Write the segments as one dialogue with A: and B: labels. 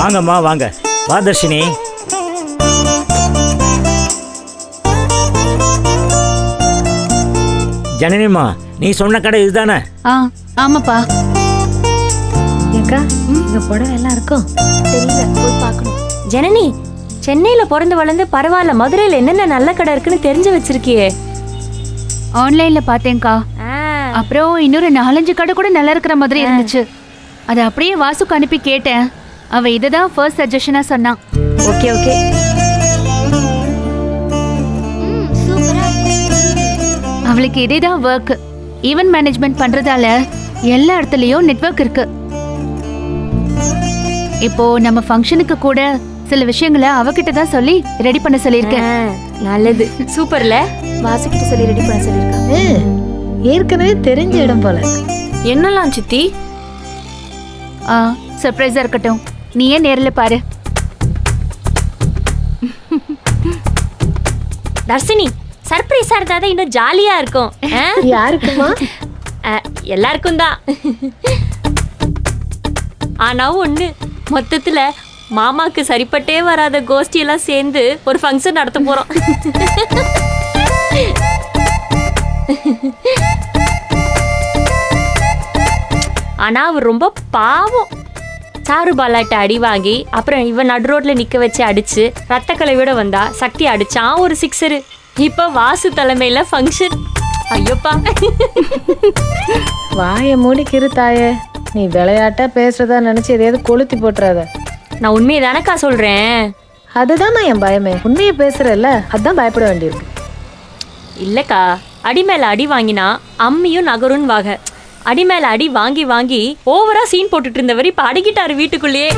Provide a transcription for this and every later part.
A: வாங்கம்மா வாங்க. வா தர்ஷினி. ஜனனிம்மா, நீ சொன்ன கடை இதுதானே?
B: ஆமாப்பா.
C: ஏக்கா இங்க புடவை எல்லாம் இருக்கும்.
D: தெரியல, போய் பார்க்கணும். ஜனனி, சென்னையில பிறந்து வளர்ந்து பரவாயில்ல, மதுரையில என்னென்ன நல்ல கடை இருக்குன்னு தெரிஞ்சு வச்சிருக்கியே.
B: ஆன்லைன்ல பார்த்தேன்க்கா. அப்புறம் இன்னொரு 4-5 கடை கூட நல்லா இருக்கிற மாதிரி இருந்துச்சு. அதை அப்படியே வாசுக்கு அனுப்பி கேட்டேன். அவ இதுதான் ஃபர்ஸ்ட் சஜஷனா சொன்னான்.
D: Okay okay.
B: அவளுக்கு இதேதான் ஒர்க். ஈவென்ட் மேனேஜ்மெண்ட் பண்றதால எல்லா இடத்துலயும் நெட்வொர்க் இருக்கு. இப்போ நம்ம ஃபங்க்ஷனுக்கு கூட சில விஷயங்களை அவகிட்ட தான் சொல்லி ரெடி பண்ண சொல்லியிருக்கேன்.
D: நல்லது, சூப்பர்ல. வாசுகிட்ட சொல்லி ரெடி பண்ண சொல்லியிருக்காங்க.
C: ஏற்கனவே தெரிஞ்ச இடம் போல.
D: என்னலாம் சித்தி?
B: சர்ப்ரைஸா இருக்கட்டும், நீயே நேரில் பாரு.
D: தர்ஷினி, சர்ப்ரைஸா இருந்தாதான் இன்னும் ஜாலியா இருக்கும்.
C: யாருக்குமா?
D: எல்லாருக்கும் தான். ஆனா ஒண்ணு, மொத்தத்துல மாமாக்கு சரிப்பட்டே வராத கோஷ்டி எல்லாம் சேர்ந்து ஒரு ஃபங்க்ஷன் நடத்த போறோம். ஆனா அவர் ரொம்ப பாவம். சாரு பாலாட்ட அடி வாங்கி அப்புறம் இவன் நடு ரோட்ல நிக்க வச்சு அடிச்சு ரத்த கலவையோட வந்தா சக்தி அடிச்சான் ஒரு 6. இப்ப வாசு தலைமையில ஃபங்க்ஷன். ஐயோப்பா.
C: வாய மூடிக்கிரு தாயே. நீ விளையாட்டா பேசுறதா நினைச்சு எதையாவது கொளுத்தி போட்டுறாத.
D: நான் உண்மையை தானக்கா சொல்றேன்.
C: அதுதான் என் பயமே. உண்மையை பேசுறல்ல, அதான் பயப்பட வேண்டியிருக்கு.
D: இல்லக்கா, அடி மேல அடி வாங்கினா அம்மியும் நகருன்னு வாக. அடி மேல அடி வாங்கி வாங்கி ஓவரா சீன் போட்டுட்டு இருந்தவர் இப்ப அடிக்கிட்டாரு வீட்டுக்குள்ளேயே.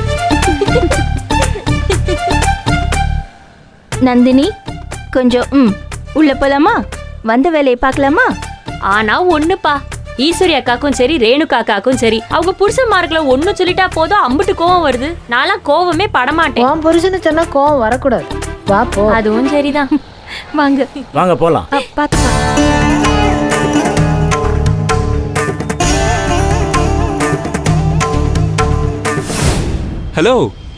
E: நந்தினி, கொஞ்சம் உள்ள போலாமா? வந்த வேலையை பார்க்கலாமா?
D: ஆனா ஒண்ணுப்பா, ஈஸ்வரி அக்காக்கும் சரி ரேணுகா அக்காக்கும் சரி அவங்க புருஷன்மார்களை ஒண்ணு சொல்லிட்டா போதும் அம்பிட்டு கோவம் வருது. நான்லாம் கோவமே படமாட்டேன்.
C: உன் புருஷனு சொன்னா கோவம் வரக்கூடாது. வா போ.
D: அதுவும் சரிதான்.
E: வாங்க
A: வாங்க போலாம்.
E: பார்த்துக்கலாம்.
F: ஹலோ,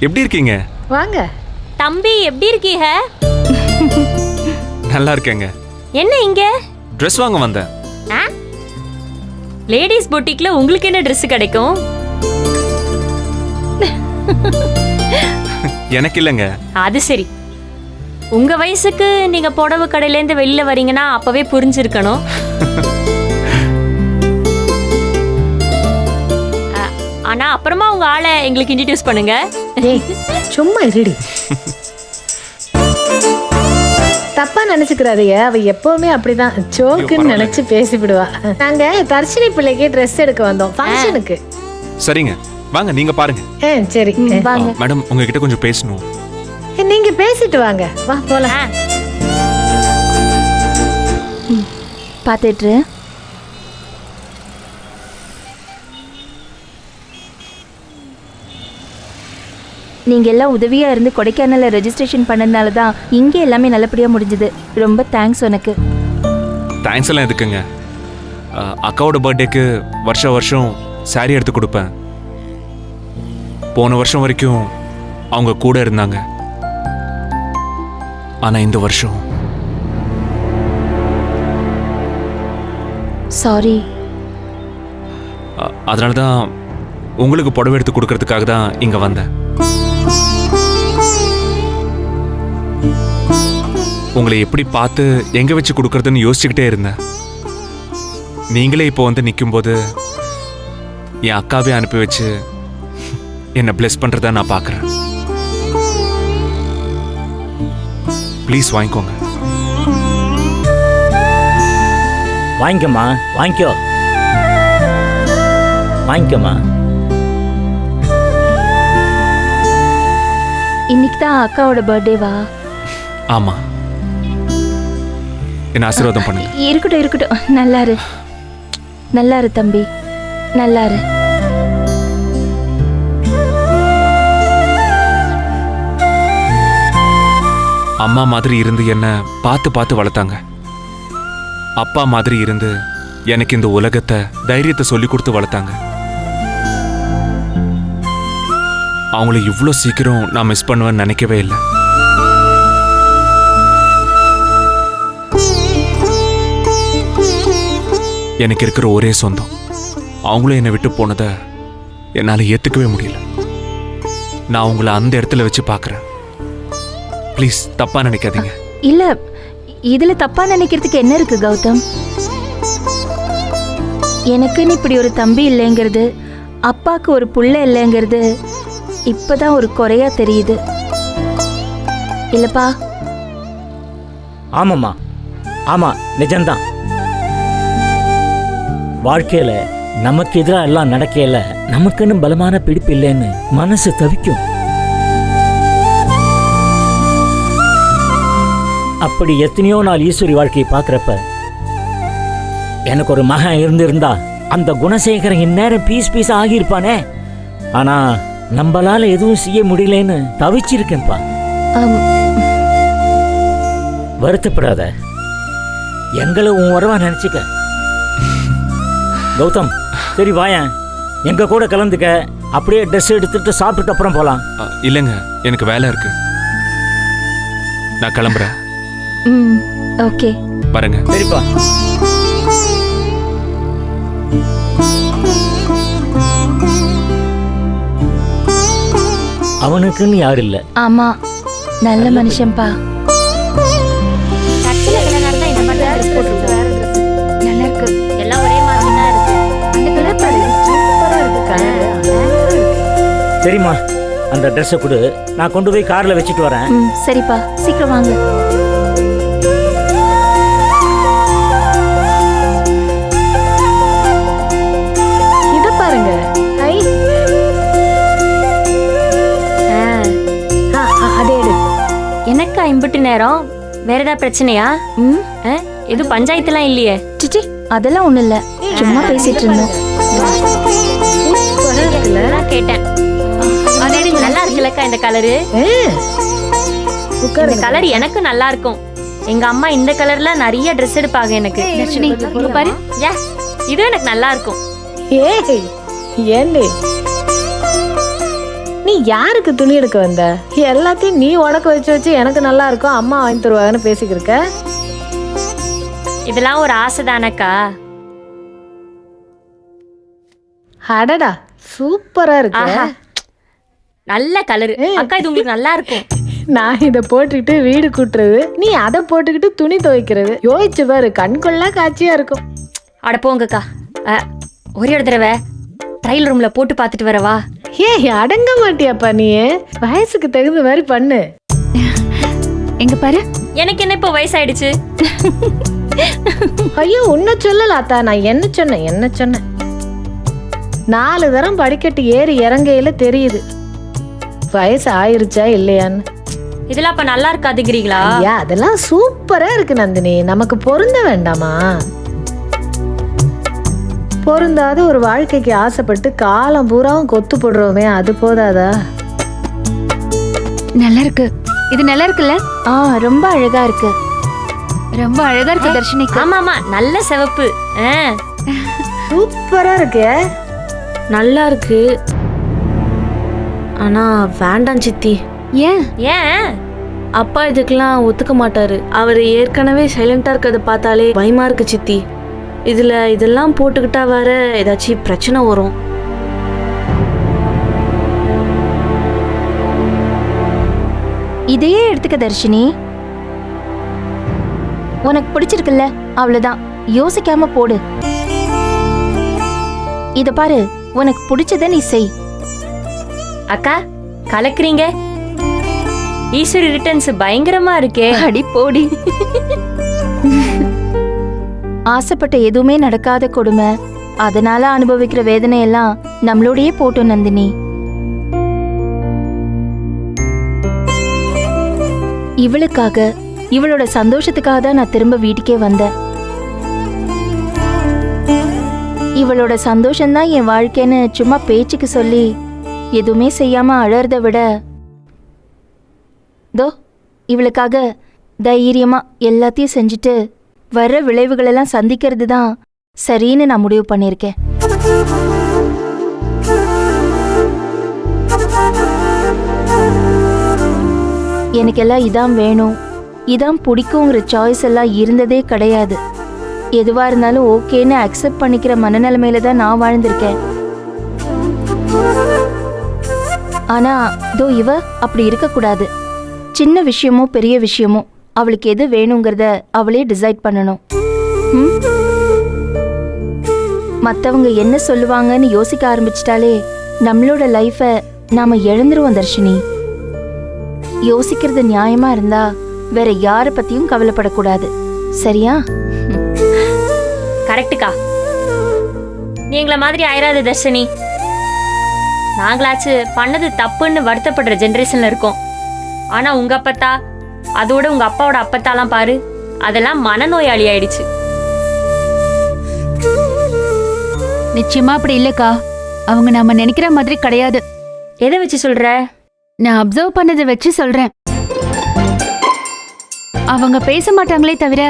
F: எப்படி இருக்கீங்க?
C: வாங்க.
D: தம்பி, எப்படி இருக்கீங்க?
F: நல்லா இருக்கேங்க.
D: என்ன இங்க?
F: ட்ரெஸ் வாங்க வந்தேன்.
D: லேடிஸ் பொட்டிக்ல உங்களுக்கு என்ன ட்ரெஸ் கிடைக்கும்?
F: எனக்கு இல்லைங்க.
D: அது சரி, உங்க வயசுக்கு நீங்க புடவை கடையில இருந்து வெளியில வரீங்கன்னா அப்பவே புரிஞ்சிருக்கணும். ஆனா அப்புறமா உங்க ஆளை எங்களுக்கு இன்ட்ரோடியூஸ் பண்ணுங்க.
C: சும்மா இருடி. தப்பா நினைச்சுக்கிறாதைய. அவ எப்பவுமே அப்படிதான் ஜோக்குன்னு நினைச்சு பேசிவிடுவா. நாங்க தர்ஷினி பிள்ளைக்கு ட்ரெஸ் எடுக்க வந்தோம் ஃபங்க்ஷனுக்கு.
F: சரிங்க, வாங்க நீங்க பாருங்க.
C: சரி
E: வாங்க.
F: மேடம், உங்ககிட்ட கொஞ்சம் பேசணும்.
C: நீங்க பேசிட்டு வாங்க. வா போலாம்.
E: பார்த்துட்டு நீங்கள் எல்லாம் உதவியாக இருந்து கொடைக்கானலில் ரெஜிஸ்ட்ரேஷன் பண்ணதுனால தான் இங்கே எல்லாமே நல்லபடியாக முடிஞ்சுது. ரொம்ப தேங்க்ஸ் உனக்கு.
F: தேங்க்ஸ் எல்லாம் எதுக்குங்க? அக்காவோட பர்த்டேக்கு வருஷம் சாரி எடுத்து கொடுப்பேன். போன வருஷம் வரைக்கும் அவங்க கூட இருந்தாங்க. ஆனா இந்த வருஷம்
E: சாரி.
F: அதனால தான் உங்களுக்கு புடவை எடுத்து கொடுக்கறதுக்காக தான் இங்க வந்தேன். உங்களை எப்படி பார்த்து எங்க வச்சு கொடுக்கறதுன்னு யோசிச்சுக்கிட்டே இருந்தேன். நீங்களே இப்போ வந்து நிற்கும்போது என் அக்காவே அனுப்பி வச்சு என்னை பிளெஸ் பண்றதா நான் பார்க்குறேன். ப்ளீஸ் வாங்கிக்கோங்க.
A: வாங்கிக்கம்மா, வாங்கிக்கோ. வாங்கிக்கம்மா.
E: இன்னைக்கு தான் அக்காவோட பர்த்டேவா?
F: ஆமா, என்ன ஆசீர்வாதம் பண்ணுங்க.
E: இருக்கட்டும் இருக்கட்டும். நல்லாரு நல்லாரு தம்பி, நல்லாரு.
F: அம்மா மாதிரி இருந்து என்ன பார்த்து பார்த்து வளர்த்தாங்க. அப்பா மாதிரி இருந்து எனக்கு இந்த உலகத்தை தைரியத்தை சொல்லி கொடுத்து வளர்த்தாங்க. அவங்கள இவ்வளோ சீக்கிரம் நான் மிஸ் பண்ணுவேன்னு நினைக்கவே இல்லை. எனக்கு இருக்கிற ஒரே சொந்தம் அவங்களும் என்னை விட்டு போனதை என்னால் ஏற்றுக்கவே முடியல. நான் உங்களை அந்த இடத்துல வச்சு பார்க்குறேன். ப்ளீஸ் தப்பாக நினைக்காதீங்க.
E: இல்ல இதுல தப்பா நினைக்கிறதுக்கு என்ன இருக்கு கௌதம்? எனக்குன்னு இப்படி ஒரு தம்பி இல்லைங்கிறது, அப்பாக்கு ஒரு புள்ள இல்லைங்கிறது இப்பதான் ஒரு குறையா தெரியுது இல்லப்பா?
A: ஆமாம்மா, ஆமாம், நிஜம்தான். வாழ்க்கையில் நமக்கு எதிராக எல்லாம் நடக்கையில நமக்குன்னு பலமான பிடிப்பு இல்லைன்னு மனசு தவிக்கும். அப்படி எத்தனையோ நாள் ஈஸ்வரி வாழ்க்கையை பார்க்குறப்ப எனக்கு ஒரு மகன் இருந்திருந்தா அந்த குணசேகரன் இந்நேரம் பீஸ் ஆகியிருப்பானே. ஆனா நம்மளால எதுவும் செய்ய முடியலன்னு தவிச்சிருக்கேன்ப்பா. வருத்தப்படாத, எங்களை உன் உறவா நினைச்சுக்க. கௌதம், சரி வாயன், எங்க கூட கலந்துக்க. அப்படியே ட்ரெஸ் எடுத்துட்டு சாப்பிட்டுட்டு அப்புறம் போலாம்.
F: இல்லைங்க, எனக்கு வேலை இருக்கு. நான் கிளம்புறேன்.
E: ஓகே,
F: வரேங்க.
A: சரிப்பா. அவனுக்குன்னு யாரு இல்ல.
E: ஆமா, நல்ல மனுஷன்பா.
D: சர்ச்சில் எவ்வளோ நேரம் தான் இந்த மாதிரி ட்ரெஸ் போட்டுருக்கோம்.
B: நல்லா இருக்கு.
D: எல்லாம் ஒரே மாதிரி தான் இருக்கு.
B: அந்த கலர் பாரு,
C: சூப்பரா இருக்கு கலரு.
A: சரிம்மா, அந்த ட்ரெஸ்ஸை கொடு, நான் கொண்டு போய் கார்ல வச்சுட்டு வரேன்.
E: சரிப்பா, சீக்கிரம் வாங்க.
C: இத பாருங்க. ஐ அதே எடு.
D: எனக்கு இம்புட்டு நேரம் வேற ஏதாவது பிரச்சனையா? எதுவும் பஞ்சாயத்துலாம் இல்லையே?
E: சிச்சி, அதெல்லாம் ஒண்ணு இல்ல, சும்மா பேசிட்டு இருந்தோம்.
C: சூப்பரா இருக்குல்ல?
D: நான் கேட்டேன்.
B: அதே
D: நல்லா இருக்குல்லக்கா இந்த கலரு? இந்த கலர் எனக்கு நல்லா இருக்கும். எங்க அம்மா இந்த கலர்ல நிறைய ட்ரெஸ் எடுப்பாங்க எனக்கு.
B: தர்ஷினி, இங்க பாரு.
D: ஏ, இது எனக்கு நல்லா இருக்கும்.
C: ஏய் ஏண்டி, நீ யாருக்கு துணி எடுக்க வந்த? எல்லாத்தையும் நீ உனக்கு வச்சு எனக்கு நல்லா இருக்கும், அம்மா வாங்கி தருவாங்கன்னு பேசிக்கிருக்க.
D: இதெல்லாம் ஒரு ஆசை தானக்கா?
C: அடடா, சூப்பரா இருக்கு.
D: ஆஹா, நல்ல கலரு அக்கா. இது உங்களுக்கு நல்லா இருக்கும்.
C: நான் இதை போட்டுக்கிட்டு வீடு கூட்டுறது, நீ அதை போட்டுக்கிட்டு துணி துவைக்கிறது. யோசிச்சு பாரு, கண்கொள்ளா காட்சியா இருக்கும்.
D: அட போங்கக்கா. ஒரே ஒரு தடவை ட்ரையல் ரூம்ல போட்டு பார்த்துட்டு வரவா?
C: ஏய், அடங்க மாட்டியாப்பா நீ? வயசுக்கு தகுந்த மாதிரி பண்ணு.
B: எங்க பாரு.
D: எனக்கு என்ன இப்போ வயசாயிடுச்சு?
C: ஐயோ, உன்னை சொல்லலாத்தா, நான் என்ன சொன்னேன் 4 தரம் படிக்கட்டு ஏறி இறங்கையில தெரியுது வயசு ஆயிருச்சா இல்லையான்னு.
D: இதெல்லாம் அப்ப நல்லா இருக்காதுங்கிறீங்களா?
C: ஐயா, அதெல்லாம் சூப்பரா இருக்கு நந்தினி. நமக்கு பொருந்த வேண்டாமா? பொருந்தாத ஒரு வாழ்க்கைக்கு ஆசைப்பட்டு காலம் பூராவும் கொத்து போடுறோமே, அது போதாதா?
B: நல்லா இருக்கு. இது நல்லா இருக்குல்ல?
E: ரொம்ப அழகா இருக்கு.
B: ரொம்ப அழகா இருக்கு தர்ஷினிக்கு.
D: ஆமாமா, நல்ல சிவப்பு.
C: சூப்பரா இருக்கு.
G: நல்லா இருக்கு, ஆனா வேண்டாம் சித்தி.
B: ஏன்?
D: ஏன்?
G: அப்பா இதுக்கெல்லாம் ஒத்துக்க மாட்டாரு. அவர் ஏற்கனவே சைலண்டா இருக்கிறத பார்த்தாலே பயமா இருக்கு சித்தி. இதுல இதெல்லாம் போட்டுக்கிட்டா வேற ஏதாச்சும் பிரச்சனை வரும்.
E: இதையே எடுத்துக்க தர்ஷினி. உனக்கு பிடிச்சிருக்குல்ல, அவ்வளவுதான், யோசிக்காம போடு. இத பாரு, உனக்கு பிடிச்சத நீ செய்.
D: அக்கா, கலக்குறீங்க. ஈஸ்வரி ரிட்டர்ன்ஸ் பயங்கரமா இருக்கே.
E: அடி போடி. ஆசைப்பட்ட எதுவுமே நடக்காத கொடுமை, அதனால அனுபவிக்கிற வேதனை எல்லாம் நம்மளோடயே போட்டோம் நந்தினி. இவளுக்காக, இவளோட சந்தோஷத்துக்காக தான் நான் திரும்ப வீட்டுக்கே வந்தேன். இவளோட சந்தோஷம்தான் என் வாழ்க்கைன்னு சும்மா பேச்சுக்கு சொல்லி எதுவுமே செய்யாம அழறத விட, தோ இவளுக்காக தைரியமா எல்லாத்தையும் செஞ்சுட்டு வர்ற விளைவுகளெல்லாம் சந்திக்கிறது தான் சரின்னு நான் முடிவு பண்ணியிருக்கேன். எனக்கெல்லாம் இதான் வேணும் இதான் பிடிக்குங்கிற சாய்ஸ் எல்லாம் இருந்ததே கிடையாது. எதுவா இருந்தாலும் ஓகேன்னு அக்செப்ட் பண்ணிக்கிற மனநிலைமையில தான் நான் வாழ்ந்திருக்கேன். ஆனா இவ அப்படி இருக்கக்கூடாது. சின்ன விஷயமோ பெரிய விஷயமோ அவளுக்கு எது வேணுங்கிறத அவளே டிசைட் பண்ணணும். மற்றவங்க என்ன சொல்லுவாங்கன்னு யோசிக்க ஆரம்பிச்சிட்டாலே நம்மளோட லைஃபை நாம இழந்துருவோம் தர்ஷினி. யோசிக்கிறது நியாயமா இருந்தா வேற யாரை பத்தியும் கவலைப்படக்கூடாது. சரியா?
D: கரெக்டுக்கா. நீங்கள மாதிரி ஆயிராது தர்ஷினி. நாங்களாச்சு பண்ணது தப்புன்னு வருத்தப்படுற ஜெனரேஷன்ல இருக்கோம். ஆனா உங்க அப்பத்தா, அதோட உங்க அப்பாவோட அப்பத்தாலாம் பாரு, அதெல்லாம் மனநோயாளி ஆயிடுச்சு.
B: நிச்சயமா அப்படி இல்லக்கா. அவங்க நாம நினைக்கிற மாதிரி கிடையாது.
D: எதை வச்சு சொல்ற?
B: நான் அப்சர்வ் பண்ணதை வச்சு சொல்றேன். அவங்க பேச மாட்டாங்களே தவிர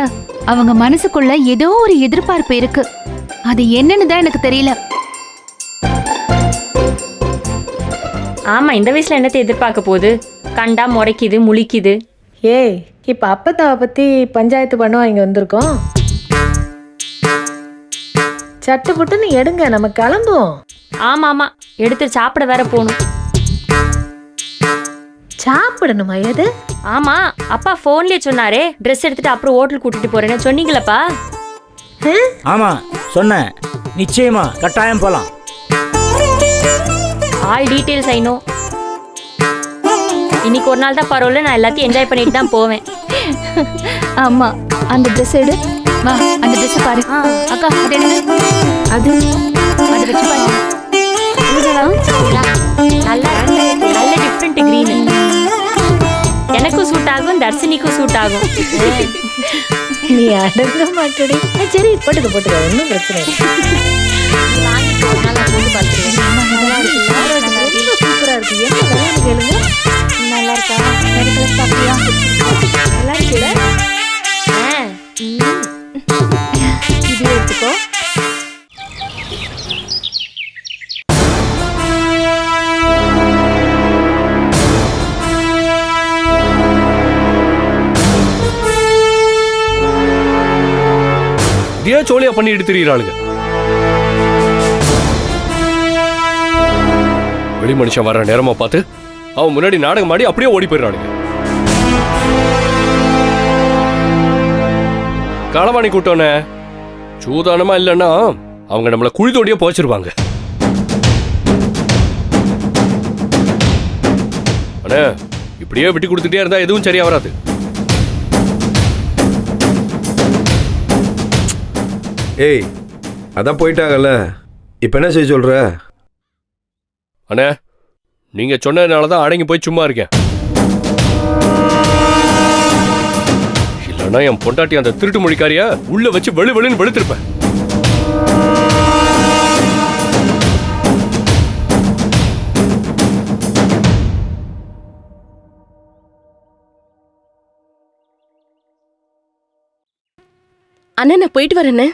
B: அவங்க மனசுக்குள்ள ஏதோ ஒரு எதிர்பார்ப்பு இருக்கு. அது என்னன்னு தான் எனக்கு தெரியல.
D: ஆமா, இந்த வயசுல என்னத்தை எதிர்பார்க்க போகுது? கண்டா முறைக்குது, முழிக்குது.
C: ஏய், இப்ப அப்பத்தாவை பத்தி பஞ்சாயத்து பண்ணுவா இங்க வந்திருக்கோம். சட்டு புட்டுன்னு எடுங்க, நம்ம கிளம்புவோம்.
D: ஆமா ஆமா, எடுத்து சாப்பிட வேற போகணும்.
C: சாப்பிடணுமா? எது?
D: ஆமா, அப்பா போன்லயே சொன்னாரே ட்ரெஸ் எடுத்துட்டு அப்புறம் ஹோட்டல் கூட்டிட்டு போறேன்னு சொன்னீங்களப்பா.
A: ஆமா சொன்னேன். நிச்சயமா கட்டாயம் போலாம்.
D: All details I know. இன்னைக்கு ஒரு நாள் தான் பரவாயில்ல, நான் எல்லாத்தையும் என்ஜாய் பண்ணிட்டு தான் போவேன்.
E: ஆமா, அந்த ட்ரெஸ் எடு.
B: வா, அந்த ட்ரெஸ் பாரு. அக்கா அது எடுங்க. அது வச்சு பாரு.
D: நல்ல டிஃப்ரெண்ட் கிரீன். எனக்கும் சூட் ஆகும், தர்ஷினிக்கும் சூட் ஆகும்.
C: நீ அடங்க மாட்டடி. சரி, போட்டுக்க, ஒன்றும் பிரச்சனை இல்லை. சூப்பரா இருக்கு. என்ன விலைன்னு கேளுங்க.
E: நல்லா இருக்கா? சாப்பிட்டியா?
C: நல்லா இருக்குல்ல?
E: இது எடுத்துக்கோ.
H: இதே சோழியா பண்ணிட்டு திரியிறாளுங்க. வெளி மனுஷன் வர்ற நேரமா பார்த்து அவன் முன்னாடி நாடகம் ஆடி அப்படியே ஓடி போயிடுறானுங்க. களவாணி கூட்டோன்னு சூதானமா இல்லைன்னா அவங்க நம்மளை குழி தோண்டியே போச்சிருவாங்க. அண்ணே, இப்படியே விட்டு கொடுத்துட்டே இருந்தா எதுவும் சரியா வராது.
I: ஏய், அதான் போயிட்டாங்கல்ல, இப்ப என்ன செய்ய சொல்ற?
H: அண்ணே, நீங்க சொன்னதுனாலதான் அடங்கி போய் சும்மா இருக்கேன். இல்லைன்னா என் பொண்டாட்டி அந்த திருட்டு மொழிக்காரிய உள்ள வச்சு வெளுன்னு வெளுத்திருப்பேன்.
G: அண்ணா, நான் போயிட்டு வரேன்னு.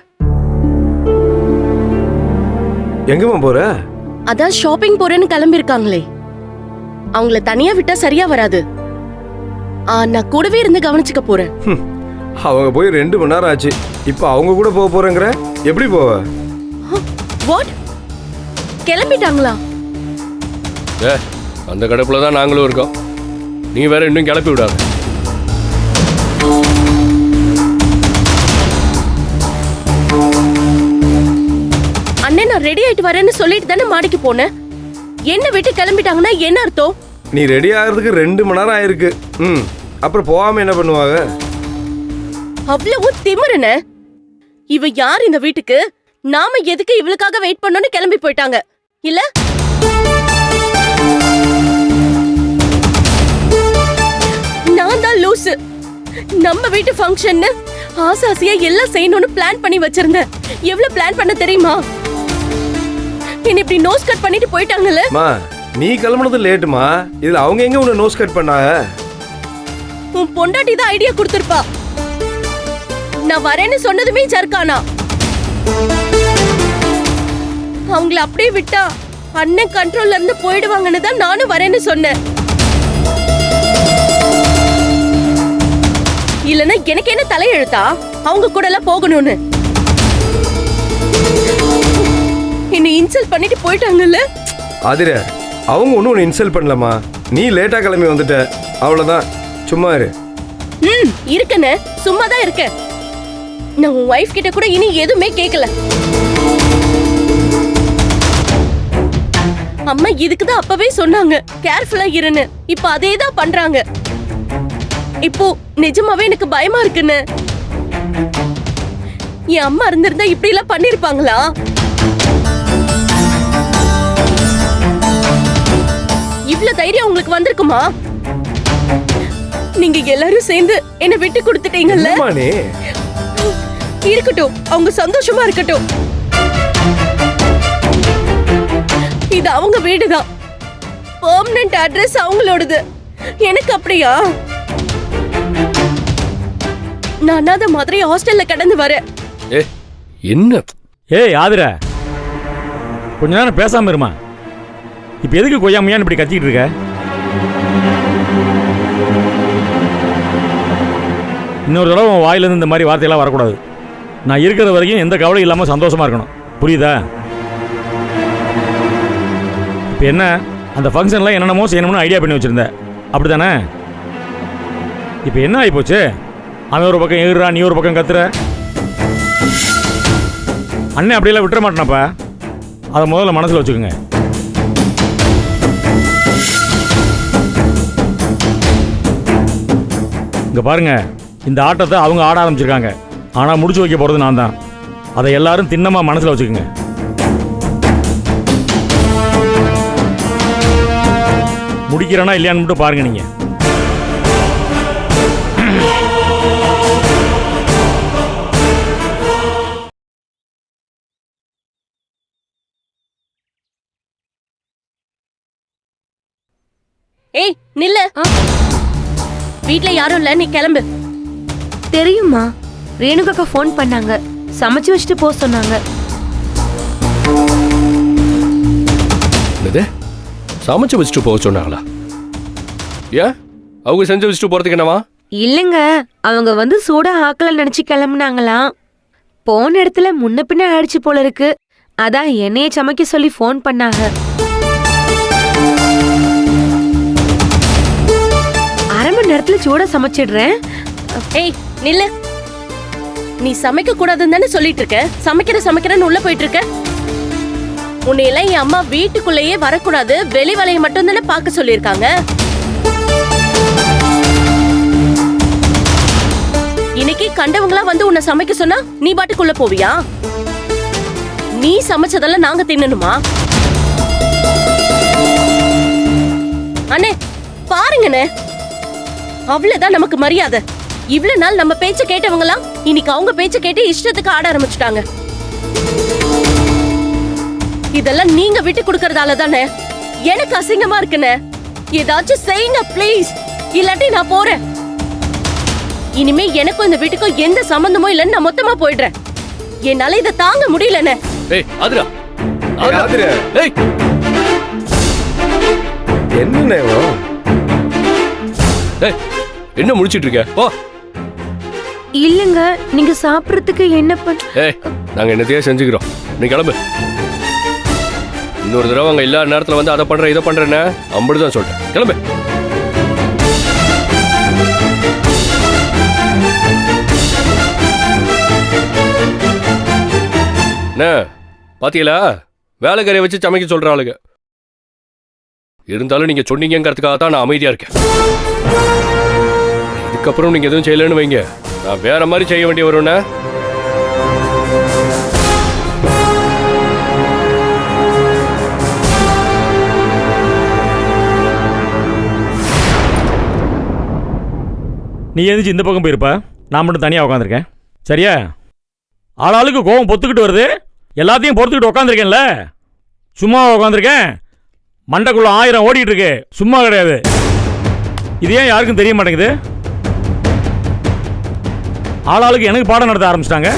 I: எங்கம்மா போற?
G: அதான் ஷாப்பிங் போறேன்னு கிளம்பிருக்காங்களே, அவங்கள தனியா விட்டா சரியா வராது. நான் கூடவே இருந்து கவனிச்சுக்க போறேன்.
I: அவங்க போய் 2 மணி நேரம் ஆச்சு. இப்ப அவங்க கூட போக போறேங்கிற? எப்படி போவ?
G: வாட்? கிளம்பிட்டாங்களா?
H: அந்த கடப்புல தான் நாங்களும் இருக்கோம். நீ வேற இன்னும் கிளப்பி விடாத.
G: அண்ணே, நான் ரெடி ஆயிட்டு வரேன்னு சொல்லிட்டு தானே மாடிக்கு போனேன். என்ன விட்டு கிளம்பிட்டாங்கன்னா என்ன அர்த்தம்?
I: நீ ரெடி ஆகிறதுக்கு 2 மணி நேரம் ஆயிருக்கு. அப்புறம் போகாம என்ன பண்ணுவாங்க?
G: அவ்வளவு திமிருன. இவ யார் இந்த வீட்டுக்கு? நாம எதுக்கு இவளுக்காக வெயிட் பண்ணோன்னு கிளம்பி போயிட்டாங்க இல்ல? நான் தான் லூசு. நம்ம வீட்டு ஃபங்க்ஷன் ஆசாசியா எல்லாம் செய்யணும்னு பிளான் பண்ணி வச்சிருந்தேன். எவ்வளவு பிளான் பண்ண தெரியுமா? என்ன இப்படி நோஸ் கட் பண்ணிட்டு போயிட்டாங்கல்ல?
I: நீ கிளம்புனது லேட்டுமா. இதுல அவங்க எங்க உன்னை நோஸ் கட் பண்ணாங்க?
G: உன் பொண்டாட்டி தான் ஐடியா கொடுத்திருப்பா. நான் வரேன்னு சொன்னதுமே ஜர்கானா. அவங்கள அப்படியே விட்டா அண்ணன் கண்ட்ரோல்ல இருந்து போயிடுவாங்கன்னு தான் நானும் வரேன்னு சொன்னேன். இல்லனா எனக்கு என்ன தலையெழுத்தா அவங்க கூட எல்லாம் போகணும்னு? என்ன இன்சல்ட் பண்ணிட்டு போயிட்டாங்கல்ல.
I: ஆதிர, அவங்க ஒன்றும் இன்சல்ட் பண்ணலம்மா. நீ லேட்டாக கிளம்பி வந்துட்ட, அவ்வளோதான். சும்மா இரு.
G: இருக்கனே, சும்மா தான் இருக்க. நான் உன் வைஃப் கிட்ட கூட இனி எதுவுமே கேட்கல. அம்மா இதுக்கு தான் அப்பவே சொன்னாங்க கேர்ஃபுல்லா இருன்னு. இப்ப அதே தான் பண்றாங்க. இப்போ நிஜமாவே எனக்கு பயமா இருக்குன்னு. என் அம்மா இருந்திருந்தா இப்படி எல்லாம் பண்ணிருப்பாங்களா? இவ்ளோ தைரியம் உங்களுக்கு வந்திருக்குமா? நீங்க எல்லாரும் சேர்ந்து என்ன விட்டு கொடுத்துட்டீங்கல்ல. இருக்கட்டும், அவங்க சந்தோஷமா இருக்கட்டும். இது அவங்க வீடுதான். பெர்மனன்ட் அட்ரஸ் அவங்களோடது. எனக்கு அப்படியா? நான் அத மாதிரி ஹாஸ்டல்ல கடந்து வரேன்.
H: என்ன?
A: ஏய் ஆதிர, கொஞ்ச நேரம் பேசாம இருமா. இப்ப எதுக்கு கொய்யாமையான்னு இப்படி கத்திக்கிட்டு இருக்க? இன்னொரு தடவை உன் வாயிலிருந்து இந்த மாதிரி வார்த்தையெல்லாம் வரக்கூடாது. நான் இருக்கிற வரைக்கும் எந்த கவலையும் இல்லாமல் சந்தோஷமா இருக்கணும், புரியுதா? இப்போ என்ன, அந்த ஃபங்க்ஷன்லாம் என்னென்னமோ செய்யணும்னு ஐடியா பண்ணி வச்சுருந்தேன், அப்படி தானே? இப்போ என்ன ஆகிப்போச்சு? அவன் ஒரு பக்கம் ஏறுறா, நீ ஒரு பக்கம் கத்துற. அண்ணன் அப்படியெல்லாம் விட்டுற மாட்டேனாப்பா. அதை முதல்ல மனசில் வச்சுக்கோங்க. இங்கே பாருங்க, இந்த ஆட்டத்தை அவங்க ஆட ஆரம்பிச்சிருக்காங்க. ஆனால் முடிச்சு வைக்க போகிறது நான் தான். அதை எல்லாரும் திண்ணமாக மனசில் வச்சுக்கோங்க. முடிக்கிறேன்னா இல்லையான்னு மட்டும் பாருங்க நீங்க.
G: ஏய் நில்லு. வீட்ல யாரும் இல்ல, நீ கிளம்பு.
E: தெரியுமா, ரேணுகாக்கா ஃபோன் பண்ணாங்க, சமைச்சு வச்சுட்டு போக சொன்னாங்க.
H: என்னது? சமைச்சு வச்சுட்டு போக சொன்னாங்களா? ஏன் அவங்க செஞ்சு வச்சுட்டு போறதுக்கு என்னவா?
E: இல்லைங்க, அவங்க வந்து சூடா ஆக்கல நினைச்சு கிளம்புனாங்களாம். போன இடத்துல முன்ன பின்ன ஆயிடுச்சு போல இருக்கு. அதான் என்னைய சமைக்க சொல்லி ஃபோன் பண்ணாங்க. அரை மணி நேரத்துல சூடா சமைச்சிடுறேன்.
G: ஏய் நில்லு. நீ சமைக்க கூடாதுன்னு தானே சொல்லிட்டு இருக்க. சமைக்கிறேன்னு உள்ள போயிட்டு இருக்க. உன்னையெல்லாம் என் அம்மா வீட்டுக்குள்ளேயே வரக்கூடாது, வெளி வேலையை மட்டும் தானே பார்க்க சொல்லியிருக்காங்க. இன்னைக்கு கண்டவங்களா வந்து உன்னை சமைக்க சொன்னா நீ பாட்டுக்குள்ள போவியா? நீ சமைச்சதெல்லாம் நாங்க தின்னணுமா? அண்ணே பாருங்கண்ணே, அவ்வளவுதான் நமக்கு மரியாதை. இவ்வளவு நாள் நம்ம பேச்ச கேட்டவங்களாம் இன்னைக்கு அவங்க பேச்ச கேட்டு இஷ்டத்துக்கு ஆட ஆரம்பிச்சுட்டாங்க. இதெல்லாம் நீங்க விட்டு கொடுக்கறதால தானே எனக்கு அசிங்கமா இருக்குண்ணே. ஏதாச்சும் செய்யுங்க ப்ளீஸ், இல்லாட்டி நான் போறேன். இனிமே எனக்கும் இந்த வீட்டுக்கும் எந்த சம்பந்தமும் இல்லைன்னு நான் மொத்தமா போயிடுறேன். என்னால இதை தாங்க முடியலண்ணே.
H: ஏய் ஆதிரா,
I: ஆதிர,
H: ஏய்
I: என்ன
H: என்ன முடிச்சிட்டு இருக்க? போ.
E: இல்லங்க, நீங்க சாப்பிடறதுக்கு என்ன
H: ஏய், நாங்க என்னத்தையே செஞ்சுக்கிறோம், நீ கிளம்பு. இன்னொரு தடவை அங்க எல்லா நேரத்துல வந்து அதை பண்ற இதை பண்றேன்னு அம்படுதான் சொல்றேன். கிளம்பு. என்ன பாத்தீங்களா, வேலைக்காரையை வச்சு சமைக்க சொல்ற ஆளுங்க. இருந்தாலும் நீங்க சொன்னீங்கிறதுக்காக தான் நான் அமைதியா இருக்கேன். இதுக்கப்புறம் நீங்க எதுவும் செய்யலன்னு வைங்க, நான் வேற மாதிரி செய்ய வேண்டிய வரும்னா.
A: நீ எந்திரிச்சு இந்த பக்கம் போயிருப்பா, நான் மட்டும் தனியாக உட்காந்துருக்கேன். சரியா? ஆளாளுக்கு கோவம் பொத்துக்கிட்டு வருது, எல்லாத்தையும் பொறுத்துக்கிட்டு உட்காந்துருக்கேன்ல. சும்மா உட்காந்துருக்கேன், மண்டைக்குள்ள 1000 ஓடிட்டு இருக்கு, சும்மா கிடையாது. இது ஏன் யாருக்கும் தெரிய மாட்டேங்குது? ஆளாளுக்கு எனக்கு பாடம் நடத்த ஆரம்பிச்சிட்டாங்க.